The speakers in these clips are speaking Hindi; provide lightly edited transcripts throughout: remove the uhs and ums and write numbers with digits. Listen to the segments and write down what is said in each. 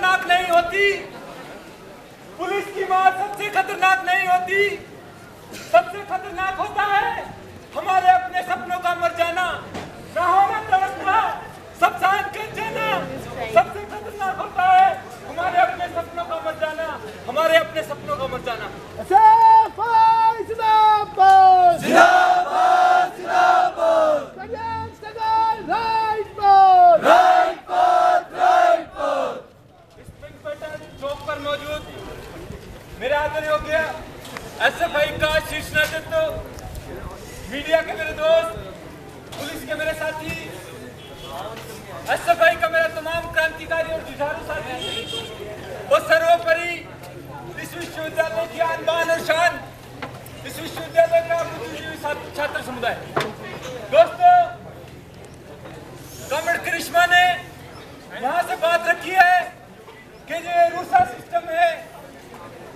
खतरनाक नहीं होती, पुलिस की मार सबसे खतरनाक नहीं होती। सबसे खतरनाक होता है हमारे अपने सपनों का मर जाना, ना होना तड़पना, सब शांत कर जाना। सबसे खतरनाक होता है हमारे अपने सपनों का मर जाना, हमारे अपने सपनों का मर जाना। जिंदाबाद जिंदाबाद जिंदाबाद जिंदाबाद राइट पर इस पिंक पैटर्न चौक पर मौजूद मेरे आदर योग्य एसएफआई का शीर्ष नेतृत्व, मीडिया के मेरे दोस्त, पुलिस के मेरे साथी, एसएफआई का मेरा तमाम क्रांतिकारी और जुझारू साथी और सर्वोपरि इस विश्वविद्यालय की आन बान और शान, इस विश्वविद्यालय का बुद्धिजीवी छात्र समुदाय। दोस्तों, कॉमरेड करिश्मा ने यहाँ से बात रखी है कि जो रूसा सिस्टम है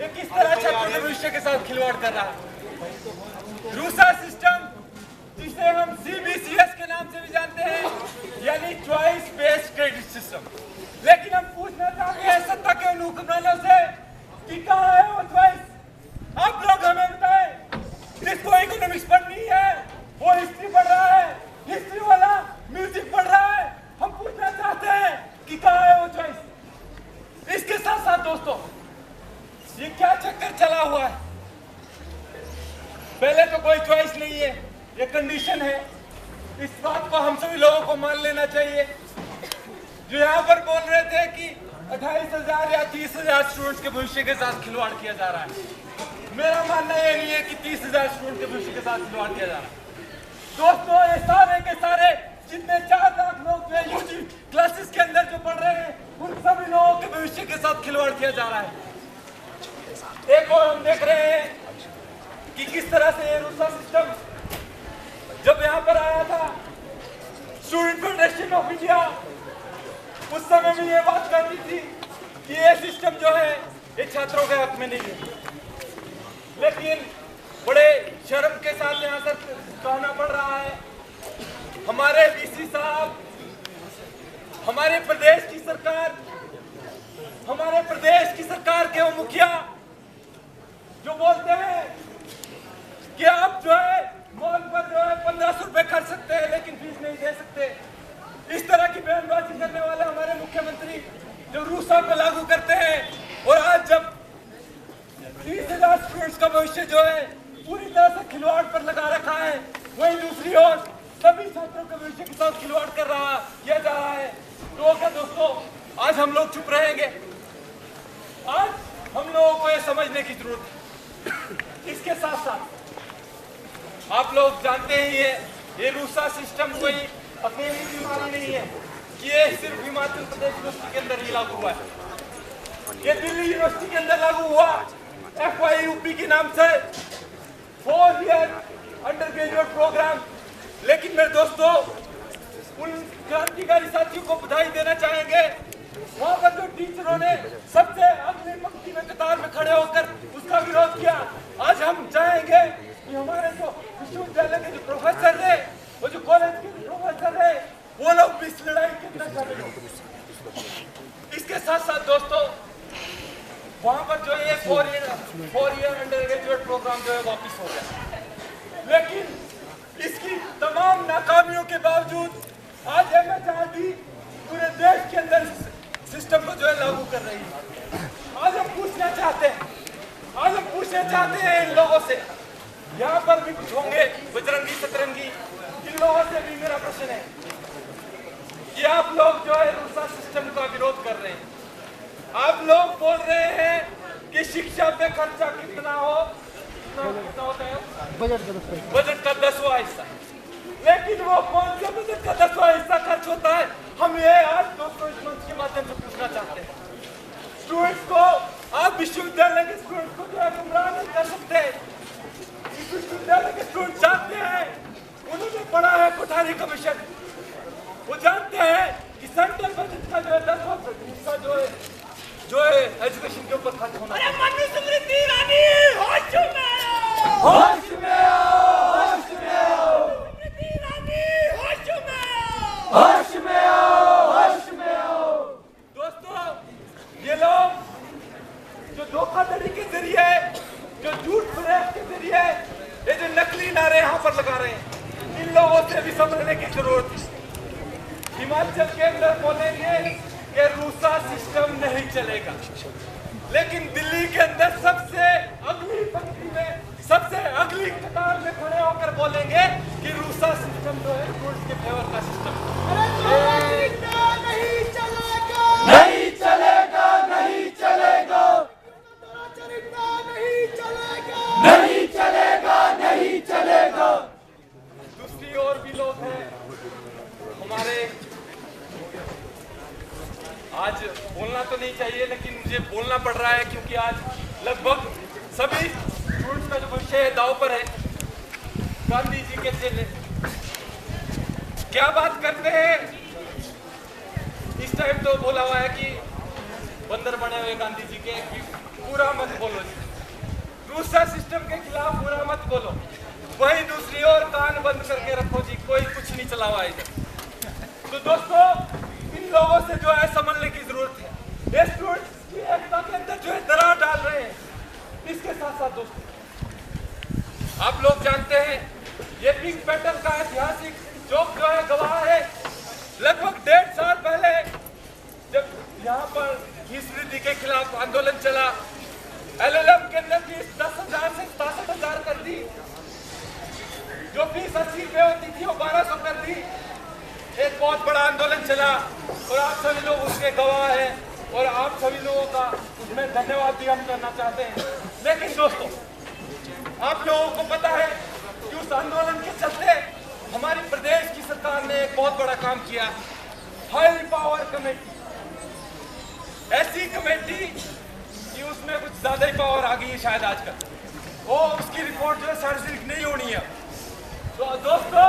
ये किस तरह छात्रों के भविष्य के साथ खिलवाड़ कर रहा है। रूसा सिस्टम, जिसे हम सीबीसीएस के नाम से भी जानते हैं, यानी चॉइस बेस्ड क्रेडिट सिस्टम। लेकिन हम पूछना चाहते हैं सत्ता के उन हुक्मरानों से कि कहाँ है वो चॉइस। आप लोग हमें बताएं, जिसको इकोनॉमिक्स पढ़नी है वो हिस्ट्री पढ़ रहा है, हिस्ट्री वाला म्यूजिक पढ़ रहा है। हम पूछना चाहते हैं कि कहाँ है वो चॉइस। इसके साथ साथ दोस्तों, ये क्या चक्कर चला हुआ है। पहले तो कोई चॉइस नहीं है, ये कंडीशन है। इस बात को हम सभी लोगों को मान लेना चाहिए। जो यहाँ पर बोल रहे थे कि 28,000 या 30,000 स्टूडेंट्स के भविष्य के साथ खिलवाड़ किया जा रहा है, मेरा मानना ये नहीं है कि 30,000 स्टूडेंट के भविष्य के साथ खिलवाड़ किया जा रहा है। दोस्तों, ये सारे के सारे जितने 4 लाख लोग जो यूजी क्लासेस के अंदर जो पढ़ रहे हैं, उन सभी लोगों के भविष्य के साथ खिलवाड़ किया जा रहा है। एक और हम देख रहे हैं कि किस तरह से ये रूसा सिस्टम जब यहाँ पर आया था, स्टूडेंट फेडरेशन ऑफ इंडिया, उस समय भी ये बात करती थी कि ये सिस्टम जो है ये छात्रों के हक में नहीं है। लेकिन बड़े शर्म के साथ यहाँ से कहना पड़ रहा है, हमारे वीसी साहब, हमारे प्रदेश की सरकार, हमारे प्रदेश की सरकार के वो मुखिया जो बोलते हैं कि आप जो है मॉल पर जो है 1500 रुपए खर्च सकते हैं लेकिन फीस नहीं दे सकते। इस तरह की बयानबाजी करने वाले हमारे मुख्यमंत्री जो रूसा पे लागू करते हैं, और आज जब 30,000 स्टूडेंट्स का भविष्य जो है पूरी तरह से खिलवाड़ पर लगा रखा है, वहीं दूसरी ओर सभी छात्रों के भविष्य के साथ खिलवाड़ किया जा रहा है। तो क्या दोस्तों, आज हम लोग चुप रहेंगे? आज हम लोगों को यह समझने की जरूरत है। इसके साथ साथ आप लोग जानते ही ये रूसा सिस्टम कोई अकेली बीमारी नहीं है कि ये सिर्फ हिमाचल प्रदेश यूनिवर्सिटी के अंदर ही लागू हुआ है। ये दिल्ली यूनिवर्सिटी के अंदर लागू हुआ FYUP के नाम से 4 ईयर अंडर ग्रेजुएट प्रोग्राम। लेकिन मेरे दोस्तों, उन क्रांतिकारी साथियों को बधाई देना चाहेंगे, वहां पर जो टीचरों ने सबसे अगली पंक्ति में कतार में खड़े होकर उसका विरोध किया। आज हम चाहेंगे कि हमारे जो विश्वविद्यालय के जो प्रोफेसर है, वो जो कॉलेज के प्रोफेसर है, वो लोग भी इस लड़ाई के अंदर शामिल हो। इसके साथ साथ दोस्तों, वहां पर जो ये 4 ईयर अंडर ग्रेजुएट प्रोग्राम जो है वापिस हो गया। लेकिन इसकी तमाम नाकामियों के बावजूद आज MHRD पूरे देश के अंदर सिस्टम को जो है लागू कर रही है। आज हम पूछना चाहते हैं इन लोगों से, यहाँ पर भी कुछ होंगे बजरंगी सतरंगी, इन लोगों से भी मेरा प्रश्न है कि आप लोग जो है रूसा सिस्टम का विरोध कर रहे हैं। आप लोग बोल रहे हैं कि शिक्षा पे खर्चा कितना होता है, बजट का 10वां हिस्सा। लेकिन वो कौन से बजट का 10वां हिस्सा खर्च होता है, हम ये आज दोस्तों इस मंच के माध्यम से पूछना चाहते हैं। स्टूडेंट्स को, आप विश्वविद्यालय के स्टूडेंट्स को जो है गुमराह नहीं कर सकते। इस विश्वविद्यालय के स्टूडेंट जानते हैं, उन्होंने पढ़ा है कोठारी कमीशन, वो जानते हैं कि सेंट्रल बजट का जो है 10वां हिस्सा जो है एजुकेशन के ऊपर खर्च होना। अरे मनुस्मृति ईरानी, होश में आओ, होश में आओ, होश में आओ, मनुस्मृति ईरानी, होश में आओ, होश में आओ, होश में आओ। दोस्तों, धोखाधड़ी के जरिए, जो झूठ फरेब के जरिए, ये जो नकली नारे यहाँ पर लगा रहे हैं, इन लोगों से भी समझने की जरूरत है। हिमाचल के अंदर बोलेंगे कि रूसा सिस्टम नहीं चलेगा, लेकिन दिल्ली के अंदर सबसे अगली पंक्ति में, सबसे अगली कतार में खड़े होकर बोलेंगे कि रूसा सिस्टम जो है रूल्स के फेवर का सिस्टम नहीं चलेगा, नहीं चलेगा, नहीं चलेगा, चरित्र नहीं चलेगा, नहीं चलेगा, नहीं चलेगा। दूसरी ओर भी लोग हैं हमारे, आज बोलना तो नहीं चाहिए लेकिन मुझे बोलना पड़ रहा है क्योंकि आज लगभग सभी स्टूडेंट्स का जो विषय दाव पर है। गांधी जी के चेले क्या बात करते हैं, इस टाइम तो बोला हुआ है कि बंदर बने हुए गांधी जी के कि पूरा मत बोलो जी, रूसा सिस्टम के खिलाफ पूरा मत बोलो, वहीं दूसरी ओर कान बंद करके रखो जी, कोई कुछ नहीं चला हुआ इधर। तो दोस्तों इन लोगों से जो है समझने की जरूरत है, ये स्टूडेंट्स की एकता के अंदर जो है दरार डाल रहे हैं। इसके साथ साथ दोस्तों आप लोग जानते हैं ये पिंक पैटर्न का ऐतिहासिक चौक जो है गवाह है, लगभग 1.5 साल पहले जब यहाँ पर फीस वृद्धि के खिलाफ आंदोलन चला, LLM के अंदर फीस 10,000 से 67,000 कर दी, जो फीस 80 रुपये होती थी वो 1200 कर दी। एक बहुत बड़ा आंदोलन चला और आप सभी लोग उसके गवाह हैं और आप सभी लोगों का उसमें धन्यवाद भी हम करना चाहते हैं। लेकिन दोस्तों आप लोगों को पता है कि उस आंदोलन के चलते हमारी प्रदेश की सरकार ने एक बहुत बड़ा काम किया, हाई पावर कमेटी, ऐसी कमेटी कि उसमें कुछ ज्यादा ही पावर आ गई है शायद आजकल, वो उसकी रिपोर्ट जो है सार्वजनिक नहीं होनी है। तो दोस्तों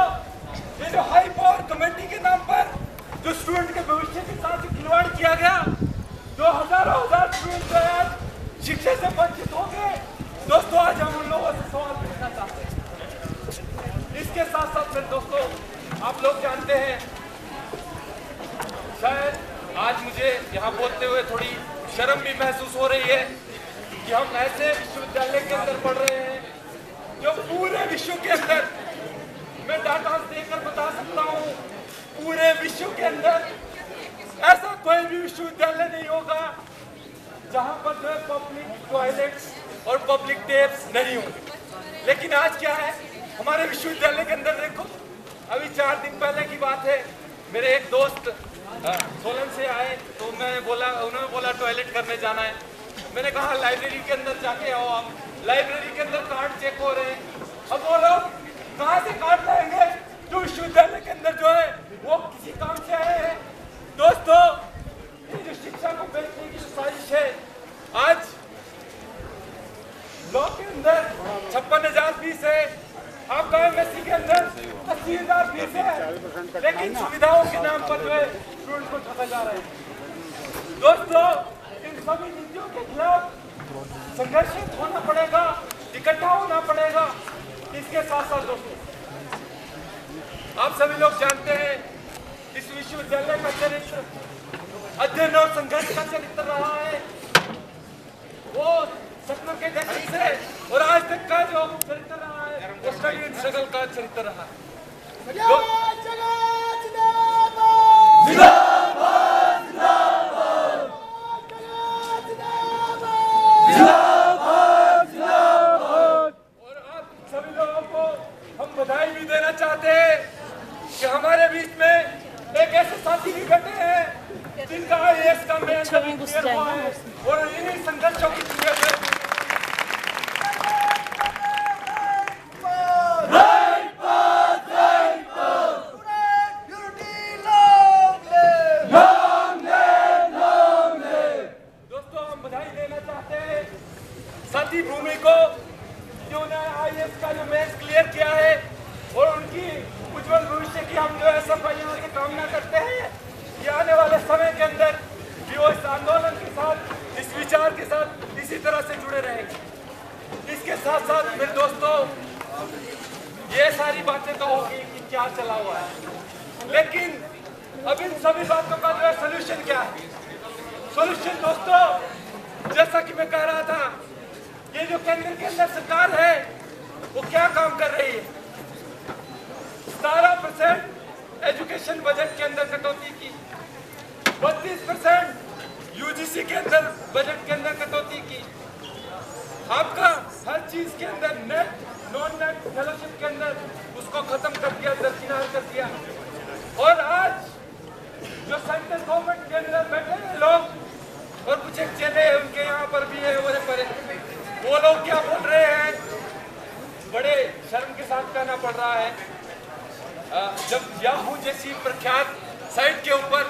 ये जो हाई पावर कमेटी के नाम पर जो स्टूडेंट के भविष्य के साथ खिलवाड़ किया गया, जो हजारों स्टूडेंट जो है आज शिक्षा से वंचित हो गए, दोस्तों आज हम उन लोगों से सवाल पूछना चाहते हैं। इसके साथ साथ फिर दोस्तों आप लोग जानते हैं, शायद आज मुझे यहाँ बोलते हुए थोड़ी शर्म भी महसूस हो रही है कि हम ऐसे विश्वविद्यालय के अंदर पढ़ रहे हैं जो पूरे विश्व के अंदर, मैं डाटा देकर बता सकता हूँ, पूरे विश्व के अंदर ऐसा कोई भी विश्वविद्यालय नहीं होगा जहाँ पर जो है पब्लिक टॉयलेट्स और पब्लिक टेप्स नहीं होंगे। लेकिन आज क्या है हमारे विश्वविद्यालय के अंदर, देखो अभी 4 दिन पहले की बात है, मेरे एक दोस्त सोलन से आए तो मैं बोला, उन्होंने बोला टॉयलेट करने जाना है, मैंने कहा लाइब्रेरी के अंदर जाके आओ आप। लाइब्रेरी के अंदर कार्ड चेक हो रहे हैं, अब वो लोग कहाँ से कार्ड लाएंगे जो विश्वविद्यालय के अंदर जो है वो किसी काम से आए हैं। दोस्तों ये जो शिक्षा को बेचने की जो साजिश है, आज लॉ के अंदर 56,000 फीस है, आपका MSc के अंदर 80,000 फीस है, लेकिन सुविधाओं के नाम पर जो है स्टूडेंट को ठगा जा रहा है। दोस्तों इन सभी नीतियों के खिलाफ संघर्षित होना पड़ेगा, इकट्ठा होना पड़ेगा। इसके साथ साथ दोस्तों आप सभी लोग जानते हैं इस विश्वविद्यालय का चरित्र अध्ययन और संघर्ष का चरित्र रहा है, वो सपनों के जश्न से और आज तक का जो चरित्र रहा है वो स्टडी एंड स्ट्रगल का चरित्र रहा है। जिंदाबाद जिंदाबाद जिंदाबाद, जिंदाबाद, जिंदाबाद। और आप सभी लोगों को हम बधाई भी देना चाहते हैं कि हमारे बीच में एक ऐसे साथी भी बैठे हैं जिनका IAS का मेन क्लियर हुआ है और इन्हीं संघर्षों की क्लियर है। Right path, right path. Long live, long live. दोस्तों हम बधाई देना चाहते हैं साथी भूमि को, जिन्होंने IAS का जो मेंस क्लियर किया है और उनकी उज्जवल भविष्य की हम जो है सफाइयों की कामना करते हैं कि आने वाले समय के अंदर भी वो इस आंदोलन के साथ, इस विचार के साथ इसी तरह से जुड़े रहेंगे। इसके साथ साथ फिर दोस्तों ये सारी बातें तो होगी कि क्या चला हुआ है, लेकिन अब इन सभी बातों का जो है सोल्यूशन क्या है? सोल्यूशन दोस्तों जैसा कि मैं कह रहा था, ये जो केंद्र के अंदर सरकार है वो क्या काम कर रही है? 17% एजुकेशन बजट के अंदर कटौती की, 32% यूजीसी के अंदर बजट के अंदर कटौती की, आपका हर चीज के अंदर नेट नॉन नेट फेलोशिप के अंदर उसको खत्म कर दिया, दरकिनार कर दिया। और आज जो सेंट्रल गवर्नमेंट के अंदर बैठे हैं लोग और कुछ एक चेले हैं उनके यहाँ पर भी है वो लोग क्या बोल रहे हैं, बड़े शर्म के साथ कहना पड़ रहा है। जब याहू जैसी प्रख्यात साइट के ऊपर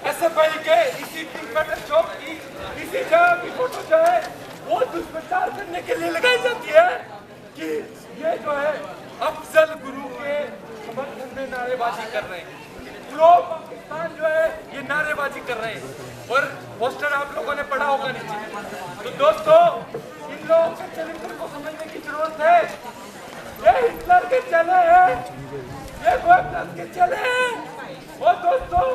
एसएफआई के इसी पिंक चौक की इसी जगह की फोटो जो है वो दुष्प्रचार करने के लिए लगाई जाती है कि ये जो है अफजल गुरु के समर्थन में नारेबाजी कर रहे हैं, प्रो पाकिस्तान जो है ये नारेबाजी कर रहे हैं। और पोस्टर आप लोगों ने पढ़ा होगा नीचे। तो दोस्तों, इन लोगों के चरित्र को समझने की जरूरत है। ये हिटलर के चले हैं, ये गोएबल्स के चले हैं। और दोस्तों,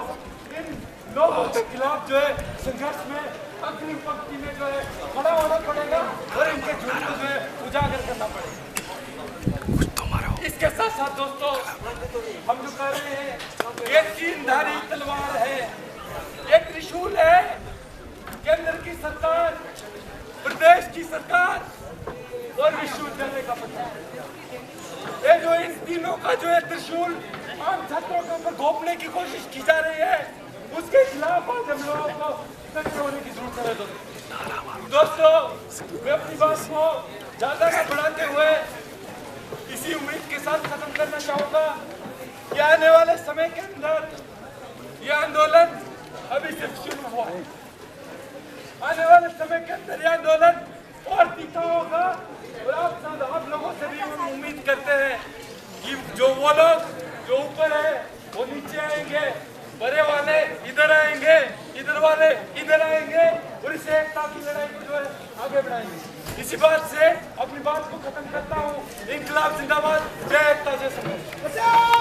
इन लोगों के खिलाफ जो है संघर्ष में अग्रिम पंक्ति में जो है खड़ा होना पड़ेगा और इनके झूठ को जो है उजागर करना पड़ेगा। इसके साथ साथ दोस्तों, हम जो कर रहे हैं ये 3 धारी तलवार है, ये त्रिशूल है। केंद्र की सरकार, प्रदेश की सरकार और विश्वविद्यालय का प्रशासन, ये जो इन तीनों का जो है त्रिशूल आम छात्रों के ऊपर घोंपने की कोशिश की जा रही है, उसके खिलाफ आज हम लोगों को इकट्ठे होने की जरूरत है। दोस्तों, मैं अपनी बात को ज्यादा न बढ़ाते हुए इसी उम्मीद के साथ खत्म करना चाहूंगा कि आने वाले समय के अंदर यह आंदोलन अभी सिर्फ शुरू हुआ है। आने वाले समय के अंदर यह आंदोलन और तीखा होगा और आप लोगों से भी हम उम्मीद करते हैं कि जो वो लोग जो ऊपर है वो नीचे आएंगे, बड़े वाले इधर आएंगे, इधर वाले इधर आएंगे और इसे एकता की लड़ाई को जो है आगे बढ़ाएंगे। इसी बात से अपनी बात को खत्म करता हूँ। इंकलाब जिंदाबाद, जय एकता, जय संघर्ष।